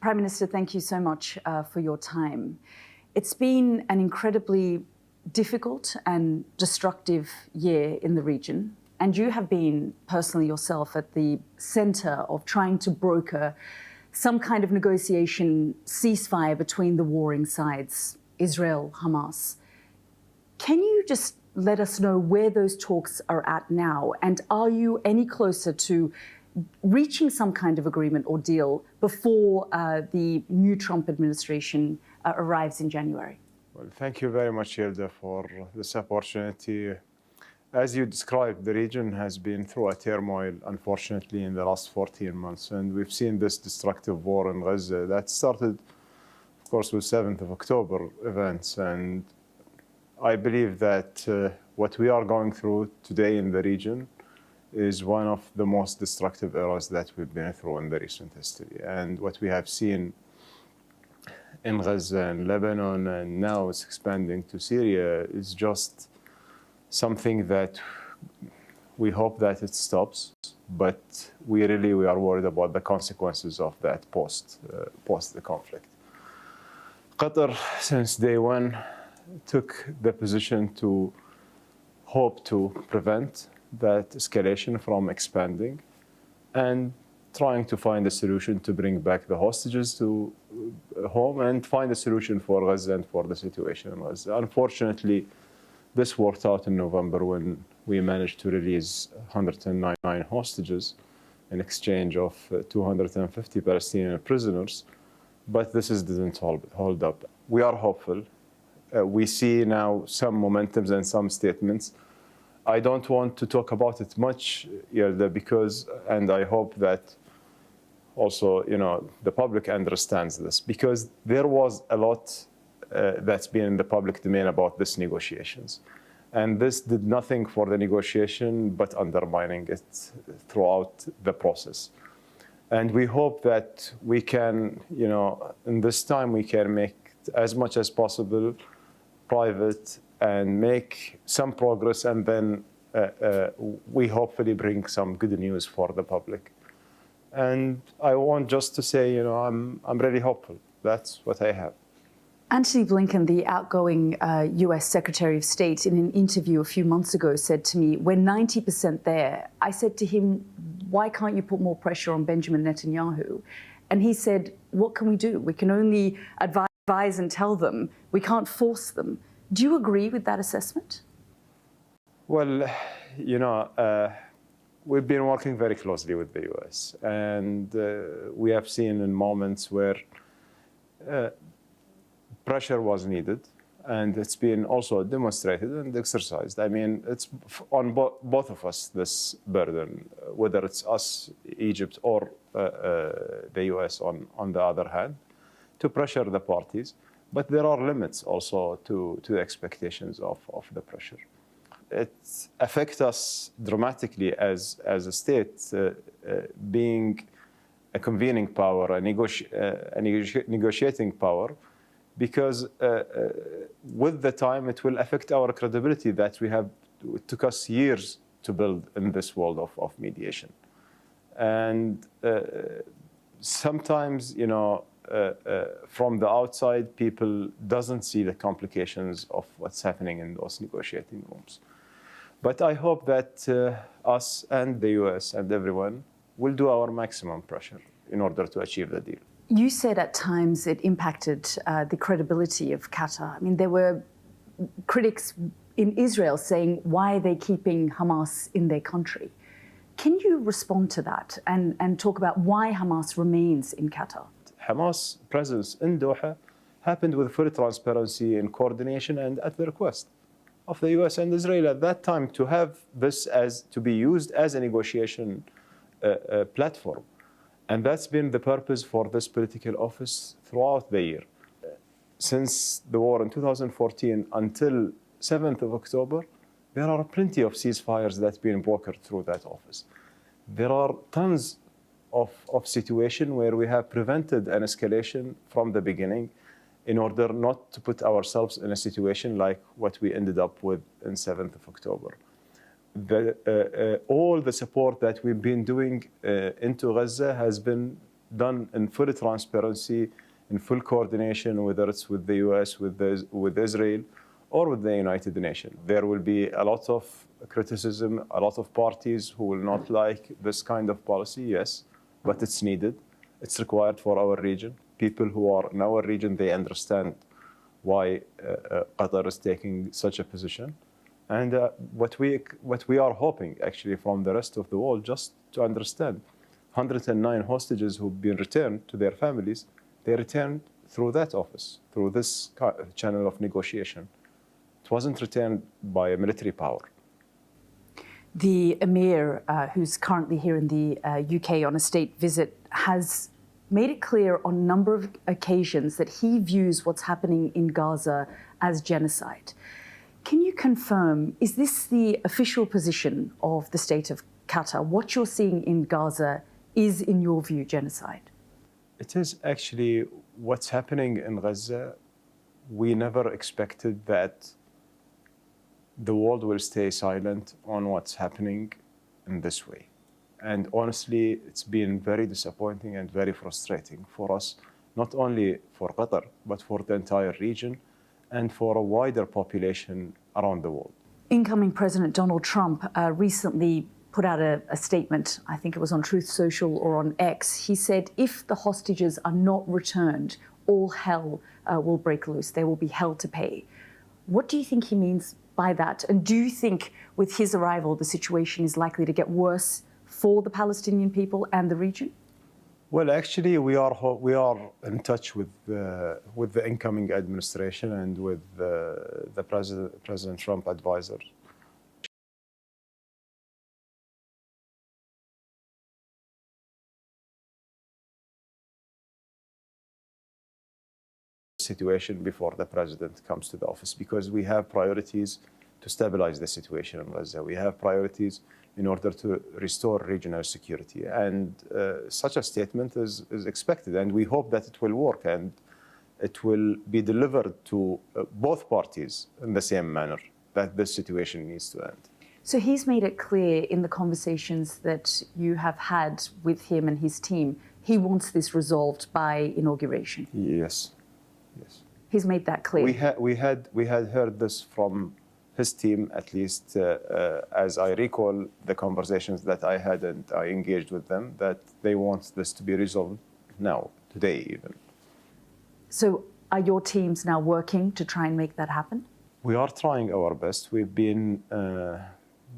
Prime Minister, thank you so much for your time. It's been an incredibly difficult and destructive year in the region, and you have been personally yourself at the centre of trying to broker some kind of negotiation ceasefire between the warring sides, Israel, Hamas. Can you just let us know where those talks are at now, and are you any closer to reaching some kind of agreement or deal before the new Trump administration arrives in January? Well, thank you very much, Hilda, for this opportunity. As you described, the region has been through a turmoil, unfortunately, in the last 14 months. And we've seen this destructive war in Gaza that started, of course, with 7th of October events. And I believe that what we are going through today in the region is one of the most destructive eras that we've been through in the recent history. And what we have seen in Gaza and Lebanon, and now it's expanding to Syria, is just something that we hope that it stops, but we are worried about the consequences of that post the conflict. Qatar, since day one, took the position to hope to prevent that escalation from expanding and trying to find a solution to bring back the hostages to home and find a solution for Gaza and for the situation in Gaza. Unfortunately, this worked out in November when we managed to release 109 hostages in exchange of 250 Palestinian prisoners, but this didn't hold up. We are hopeful. We see now some momentums and some statements. I don't want to talk about it much, Yelda, because, and I hope that also, the public understands this, because there was a lot that's been in the public domain about these negotiations. And this did nothing for the negotiation but undermining it throughout the process. And we hope that we can, in this time, we can make as much as possible private and make some progress, and then we hopefully bring some good news for the public. And I want just to say, I'm really hopeful. That's what I have. Antony Blinken, the outgoing US Secretary of State, in an interview a few months ago said to me, we're 90% there. I said to him, why can't you put more pressure on Benjamin Netanyahu? And he said, what can we do? We can only advise and tell them. We can't force them. Do you agree with that assessment? Well, we've been working very closely with the US, and we have seen in moments where pressure was needed, and it's been also demonstrated and exercised. I mean, it's on both of us, this burden, whether it's us, Egypt, or the US on the other hand, to pressure the parties. But there are limits also to the expectations of the pressure. It affects us dramatically as a state, being a convening power, a negotiating power, because with the time it will affect our credibility that we have. It took us years to build in this world of mediation. And sometimes, from the outside, people doesn't see the complications of what's happening in those negotiating rooms. But I hope that us and the US and everyone will do our maximum pressure in order to achieve the deal. You said at times it impacted the credibility of Qatar. I mean, there were critics in Israel saying, why are they keeping Hamas in their country? Can you respond to that and talk about why Hamas remains in Qatar? Hamas' presence in Doha happened with full transparency and coordination and at the request of the US and Israel at that time to have this to be used as a negotiation platform. And that's been the purpose for this political office throughout the year. Since the war in 2014 until 7th of October, there are plenty of ceasefires that's been brokered through that office. There are tons of situations where we have prevented an escalation from the beginning in order not to put ourselves in a situation like what we ended up with in 7th of October. All the support that we've been doing into Gaza has been done in full transparency, in full coordination, whether it's with the US, with Israel, or with the United Nations. There will be a lot of criticism, a lot of parties who will not like this kind of policy, yes, but it's needed. It's required for our region. People who are in our region, they understand why Qatar is taking such a position. And what we are hoping, actually, from the rest of the world, just to understand, 109 hostages who've been returned to their families, they returned through that office, through this channel of negotiation. It wasn't returned by a military power. The Emir, who's currently here in the UK on a state visit, has made it clear on a number of occasions that he views what's happening in Gaza as genocide. Can you confirm, is this the official position of the state of Qatar? What you're seeing in Gaza is, in your view, genocide? It is actually what's happening in Gaza. We never expected that the world will stay silent on what's happening in this way. And honestly, it's been very disappointing and very frustrating for us, not only for Qatar, but for the entire region and for a wider population around the world. Incoming President Donald Trump recently put out a statement, I think it was on Truth Social or on X. He said, if the hostages are not returned, all hell will break loose. There will be hell to pay. What do you think he means by that? And do you think with his arrival, the situation is likely to get worse for the Palestinian people and the region? Well, actually, we are in touch with the incoming administration and with the President Trump advisor. Situation before the president comes to the office, because we have priorities to stabilize the situation in Gaza. We have priorities in order to restore regional security. And such a statement is expected, and we hope that it will work and it will be delivered to both parties in the same manner, that this situation needs to end. So he's made it clear in the conversations that you have had with him and his team, he wants this resolved by inauguration. Yes, yes. He's made that clear. We had heard this from his team, at least as I recall the conversations that I had and I engaged with them, that they want this to be resolved now, today even. So are your teams now working to try and make that happen? We are trying our best. We've been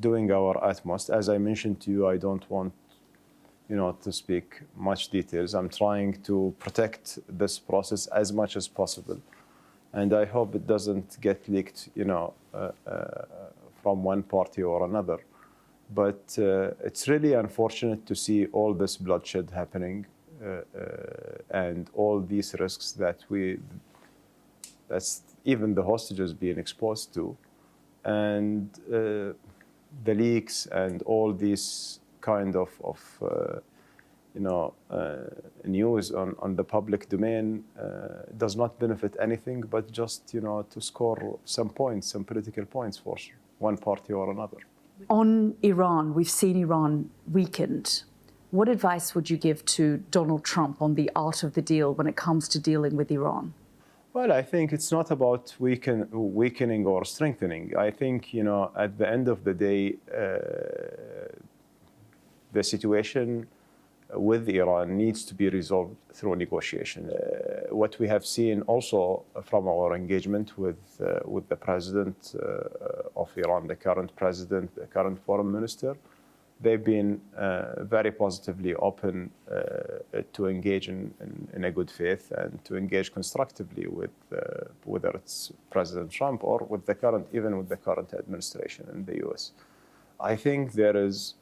doing our utmost. As I mentioned to you, I don't want to speak much details. I'm trying to protect this process as much as possible. And I hope it doesn't get leaked, from one party or another. But it's really unfortunate to see all this bloodshed happening and all these risks that's even the hostages being exposed to. And the leaks and all these kind of news on the public domain does not benefit anything but just, to score some points, some political points for one party or another. On Iran, we've seen Iran weakened. What advice would you give to Donald Trump on the art of the deal when it comes to dealing with Iran? Well, I think it's not about weakening or strengthening. I think, at the end of the day, the situation with Iran needs to be resolved through negotiation. What we have seen also from our engagement with the president of Iran, the current president, the current foreign minister, they've been very positively open to engage in a good faith and to engage constructively with whether it's President Trump or even with the current administration in the US. I think there is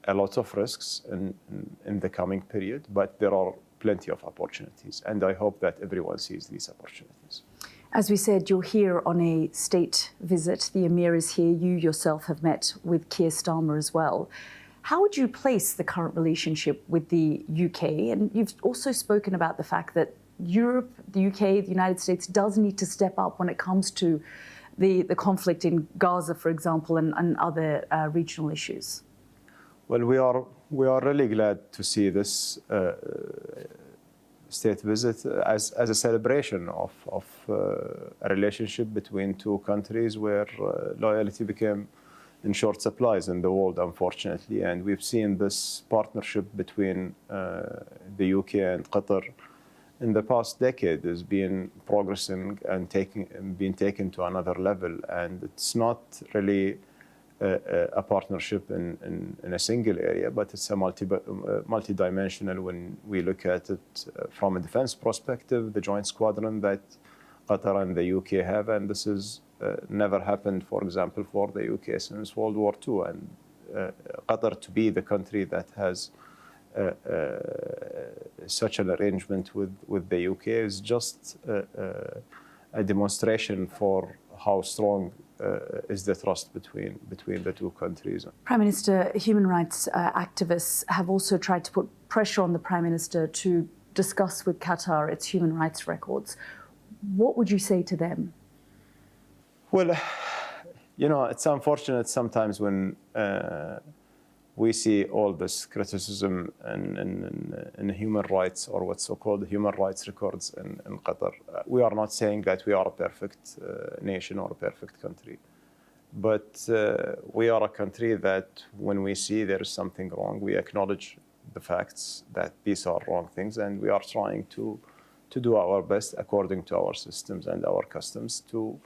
a lot of risks in the coming period, but there are plenty of opportunities, and I hope that everyone sees these opportunities. As we said, you're here on a state visit. The Emir is here. You yourself have met with Keir Starmer as well. How would you place the current relationship with the UK? And you've also spoken about the fact that Europe, the UK, the United States does need to step up when it comes to the conflict in Gaza, for example, and other regional issues. Well, we are We are really glad to see this state visit as a celebration of a relationship between two countries where loyalty became in short supplies in the world, unfortunately. And we've seen this partnership between the UK and Qatar in the past decade has been progressing and being taken to another level. And it's not really a partnership in a single area, but it's a multi-dimensional when we look at it from a defense perspective, the joint squadron that Qatar and the UK have, and this has never happened, for example, for the UK since World War II. And Qatar to be the country that has such an arrangement with the UK is just a demonstration for how strong is the trust between the two countries. Prime Minister, human rights activists have also tried to put pressure on the Prime Minister to discuss with Qatar its human rights records. What would you say to them? Well, it's unfortunate sometimes when we see all this criticism in human rights or what's so-called human rights records in Qatar. We are not saying that we are a perfect nation or a perfect country. But we are a country that when we see there is something wrong, we acknowledge the facts that these are wrong things, and we are trying to do our best according to our systems and our customs to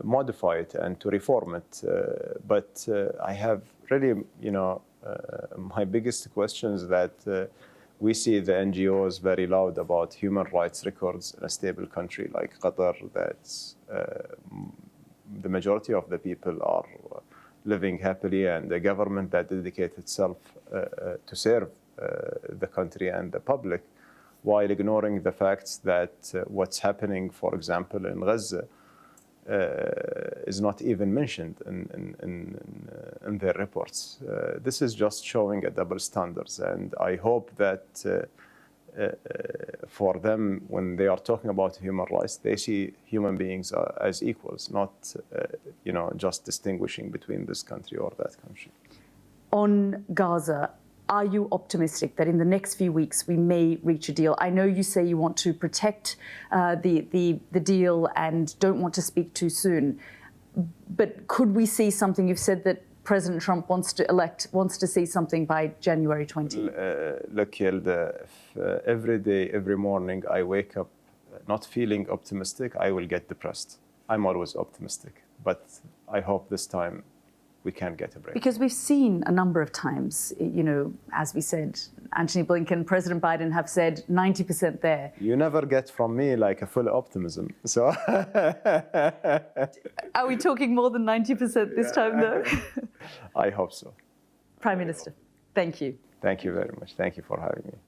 modify it and to reform it. But I have really, my biggest question is that we see the NGOs very loud about human rights records in a stable country like Qatar, that's the majority of the people are living happily, and the government that dedicates itself to serve the country and the public, while ignoring the facts that what's happening, for example, in Gaza, is not even mentioned in their reports. This is just showing a double standards, and I hope that for them, when they are talking about human rights, they see human beings as equals, not just distinguishing between this country or that country. On Gaza, are you optimistic that in the next few weeks we may reach a deal? I know you say you want to protect the deal and don't want to speak too soon, but could we see something? You've said that President Trump wants to see something by January 20. Look, Yelda, every day, every morning I wake up not feeling optimistic, I will get depressed. I'm always optimistic, but I hope this time we can get a break. Because we've seen a number of times, as we said, Antony Blinken, President Biden have said 90% there. You never get from me like a full optimism. So are we talking more than 90% this time though? I hope so. Prime Minister, thank you. Thank you very much. Thank you for having me.